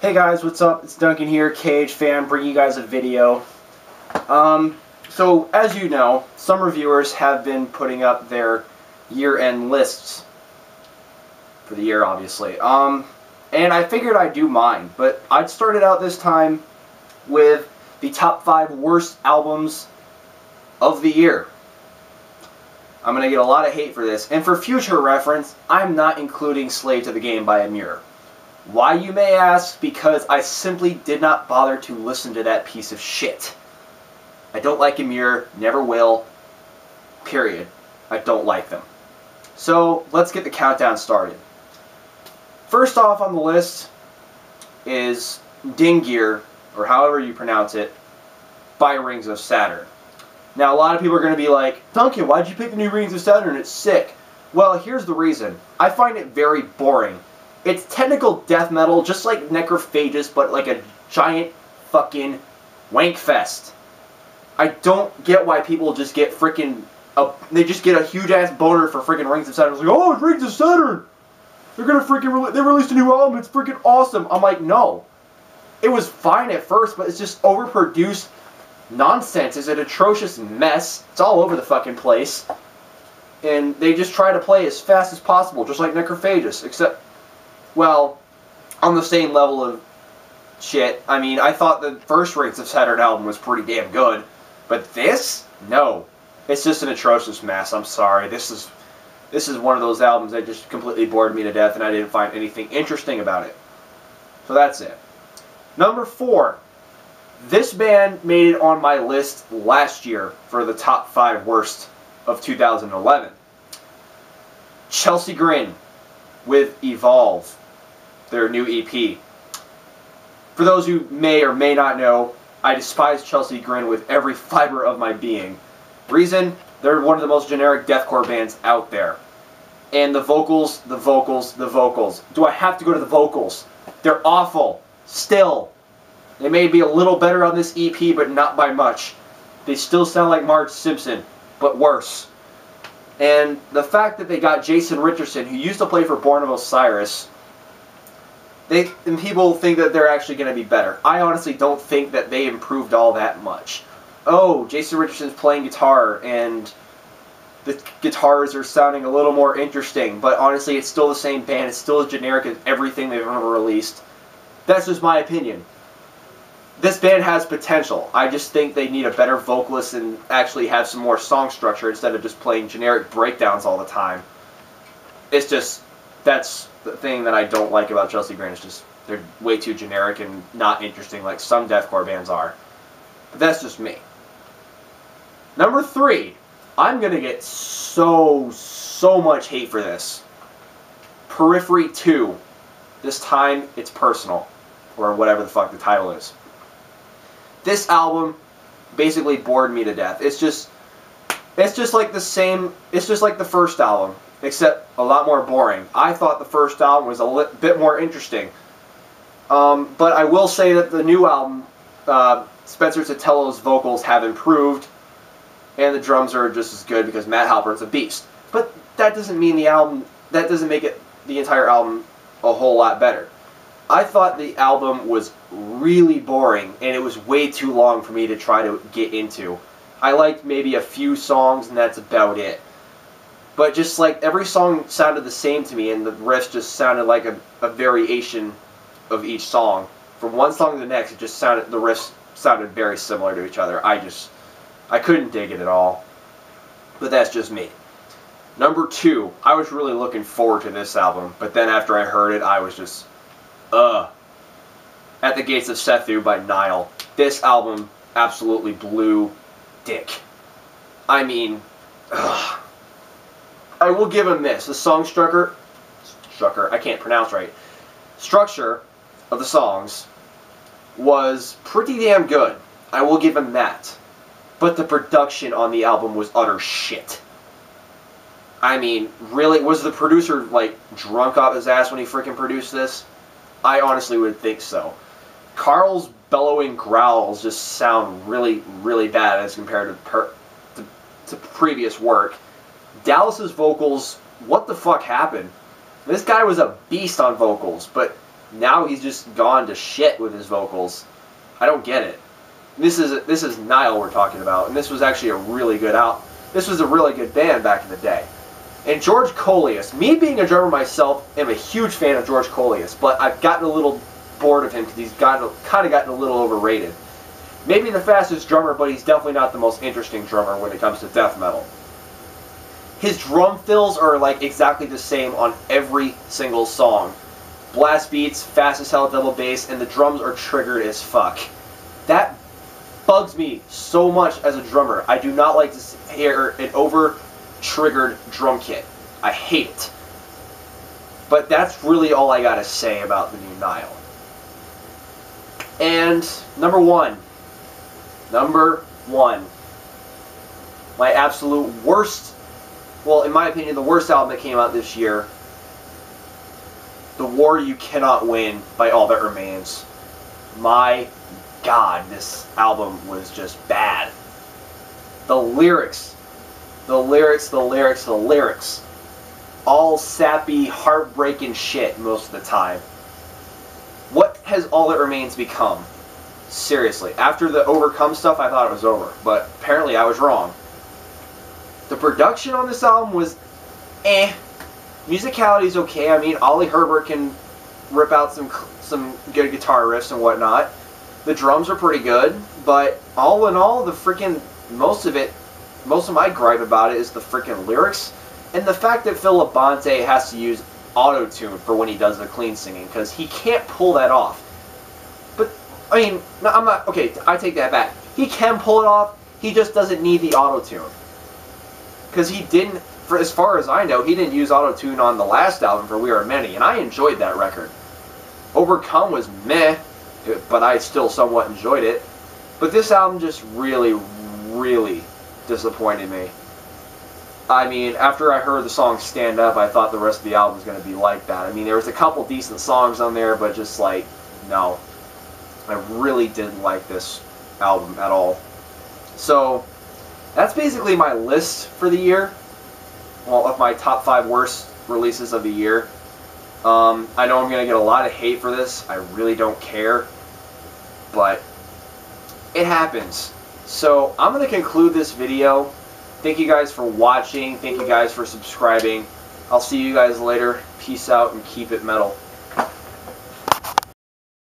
Hey guys, what's up? It's Duncan here, KH fan, bringing you guys a video. So as you know, some reviewers have been putting up their year-end lists for the year, obviously. And I figured I'd do mine, but I'd started out this time with the top 5 worst albums of the year. I'm going to get a lot of hate for this, and for future reference, I'm not including Slave to the Game by Amir. Why, you may ask? Because I simply did not bother to listen to that piece of shit. I don't like Amir, never will, period. I don't like them. So, let's get the countdown started. First off on the list is Dingir, or however you pronounce it, by Rings of Saturn. Now, a lot of people are going to be like, Duncan, why'd you pick the new Rings of Saturn? It's sick. Well, here's the reason. I find it very boring. It's technical death metal, just like Necrophagus, but like a giant fucking wank fest. I don't get why people just get freaking... they just get a huge-ass boner for freaking Rings of Saturn. It's like, oh, it's Rings of Saturn! They're gonna freaking... they released a new album, it's freaking awesome! I'm like, no. It was fine at first, but it's just overproduced nonsense. It's an atrocious mess. It's all over the fucking place. And they just try to play as fast as possible, just like Necrophagus, except... well, on the same level of shit. I mean, I thought the first Rings of Saturn album was pretty damn good. But this? No. It's just an atrocious mess. I'm sorry. This is one of those albums that just completely bored me to death, and I didn't find anything interesting about it. So that's it. Number 4. This band made it on my list last year for the top 5 worst of 2011. Chelsea Grin with Evolve, their new EP. For those who may or may not know, I despise Chelsea Grin with every fiber of my being. Reason? They're one of the most generic deathcore bands out there. And the vocals, the vocals, the vocals. Do I have to go to the vocals? They're awful. Still. They may be a little better on this EP, but not by much. They still sound like Marge Simpson, but worse. And the fact that they got Jason Richardson, who used to play for Born of Osiris, and people think that they're actually going to be better. I honestly don't think that they improved all that much. Oh, Jason Richardson's playing guitar, and the guitars are sounding a little more interesting, but honestly, it's still the same band. It's still as generic as everything they've ever released. That's just my opinion. This band has potential. I just think they need a better vocalist and actually have some more song structure instead of just playing generic breakdowns all the time. It's just, that's the thing that I don't like about Chelsea Grin. It's just, they're way too generic and not interesting like some deathcore bands are. But that's just me. Number 3. I'm going to get so much hate for this. Periphery 2. This time, it's personal. Or whatever the fuck the title is. This album basically bored me to death. It's just like the same, it's just like the first album, except a lot more boring. I thought the first album was a bit more interesting. But I will say that the new album, Spencer Sottelo's vocals have improved, and the drums are just as good because Matt Halpern's a beast. But that doesn't mean that doesn't make it, the entire album, a whole lot better. I thought the album was really boring, and it was way too long for me to try to get into. I liked maybe a few songs, and that's about it. But just like every song sounded the same to me, and the riffs just sounded like a variation of each song. From one song to the next, the riffs sounded very similar to each other. I couldn't dig it at all. But that's just me. Number 2, I was really looking forward to this album, but then after I heard it, I was just... At the Gates of Sethu by Nile. This album absolutely blew dick. I mean, I will give him this. The song structure, I can't pronounce right. Structure of the songs was pretty damn good. I will give him that. But the production on the album was utter shit. I mean, really, was the producer, like, drunk off his ass when he freaking produced this? I honestly would think so. Carl's bellowing growls just sound really, really bad as compared to previous work. Dallas's vocals, what the fuck happened? This guy was a beast on vocals, but now he's just gone to shit with his vocals. I don't get it. This is Nile we're talking about, and this was actually a really good This was a really good band back in the day. And George Coleus, me being a drummer myself, am a huge fan of George Coleus, but I've gotten a little bored of him because he's kind of gotten a little overrated. Maybe the fastest drummer, but he's definitely not the most interesting drummer when it comes to death metal. His drum fills are like exactly the same on every single song. Blast beats, fast as hell double bass, and the drums are triggered as fuck. That bugs me so much as a drummer. I do not like to hear an over-triggered drum kit. I hate it. But that's really all I gotta say about the new Nile. And number one. My absolute worst, well, in my opinion, the worst album that came out this year. The War You Cannot Win by All That Remains. My God, this album was just bad. The lyrics. All sappy, heartbreaking shit most of the time. What has All That Remains become? Seriously. After the Overcome stuff, I thought it was over. But apparently I was wrong. The production on this album was eh. Musicality's okay. I mean, Ollie Herbert can rip out some good guitar riffs and whatnot. The drums are pretty good, but all in all, most of my gripe about it is the freaking lyrics and the fact that Phil Labonte has to use auto-tune for when he does the clean singing, because he can't pull that off. But, I mean, no, I'm not, okay, I take that back. He can pull it off, he just doesn't need the auto-tune. Because he didn't, for as far as I know, he didn't use auto-tune on the last album for We Are Many, and I enjoyed that record. Overcome was meh, but I still somewhat enjoyed it. But this album just really, really disappointed me. I mean, after I heard the song Stand Up, I thought the rest of the album was going to be like that. I mean, there was a couple decent songs on there, but just like, no. I really didn't like this album at all. So, that's basically my list for the year. Well, of my top 5 worst releases of the year. I know I'm going to get a lot of hate for this. I really don't care. But it happens. So I'm going to conclude this video. Thank you guys for watching. Thank you guys for subscribing. I'll see you guys later. Peace out and keep it metal.